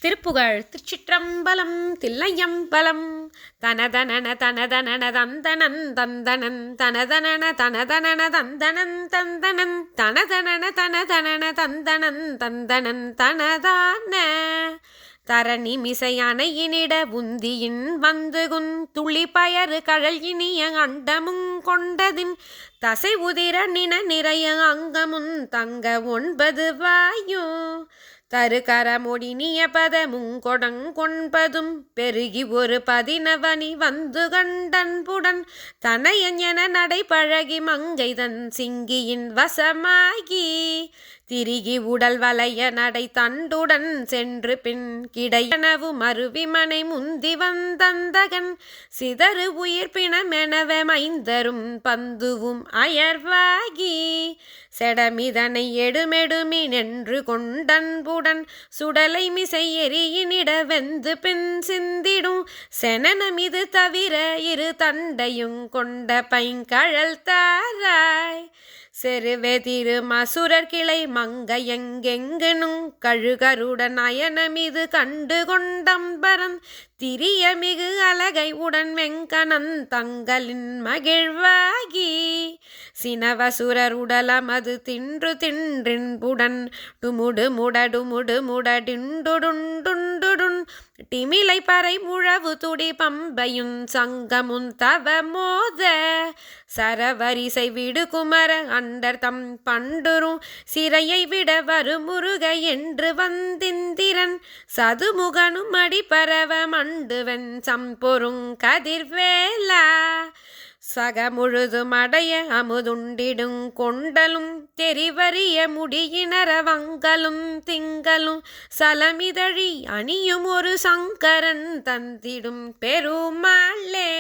திருப்புகழ் திருச்சிற்றம்பலம் தில்லையம்பலம் தனதனன தனதனன தந்தனன் தந்தனன் தனதனன தனதனன தந்தனன் தந்தனன் தனதனன தனதனன தந்தனன் தந்தனன் தனதான தரணி மிசையணையினிட உந்தியின் வந்துகுன் துளி பயறு கழல் இனிய அண்டமுங் கொண்டதின் தசை உதிர நின நிறைய அங்கமுன் தங்க 9 வாயு தருகரமொடி நியபதமுங் கொடங்கொன்பதும் பெருகி ஒரு 11 வந்து கண்டன்புடன் தனையன் என நடை பழகி மங்கைதன் சிங்கியின் வசமாகி திரிகி உடல் வளைய நடை தண்டுடன் சென்று பின் கிடையனவு மறுவிமனை முந்தி வந்தந்தகன் சிதறு உயிர் பிணமெனவ மைந்தரும் பந்துவும் அயர்வாகி செடமிதனை எடுமெடுமி நின்று கொண்டன்புடன் சுடலை மிசை எரியினிட வெந்து பின் சிந்திடும் செனனமிது தவிர இரு தண்டையும் கொண்ட பைங்கழல் தாராய் செருவெதிரு மசுரர் கிளை மங்கையெங்கெங்கனும் கழுகருடன் அயனமிது கண்டு கொண்டம்பரன் திரிய மிகு அலகை உடன் வெங்கணன் தங்களின் மகிழ்வாகி சினவசுரர் உடலமது தின்று தின்றின்புடன் டுமுடு முடடுமுடு முடடிண்டுடுண்டுண்டுடுன் டிமிலை பறை முழவு துடி பம்பையும் சங்கமும் தவ மோத சரவரிசை விடு குமர அண்டர் தம் பண்டுரும் சிறையை விட வருமுருக என்று வந்திந்திரன் சதுமுகனும் அடிபரவ மண்டுவன் சம்பொருங் கதிர்வேலா சக முழுதும் அடைய அமுதுண்டிடுங் கொண்டலும் தெரிவறிய முடியினர வங்கலும் திங்களும் சலமிதழி அணியும் ஒரு சங்கரன் தந்திடும் பெருமாளே.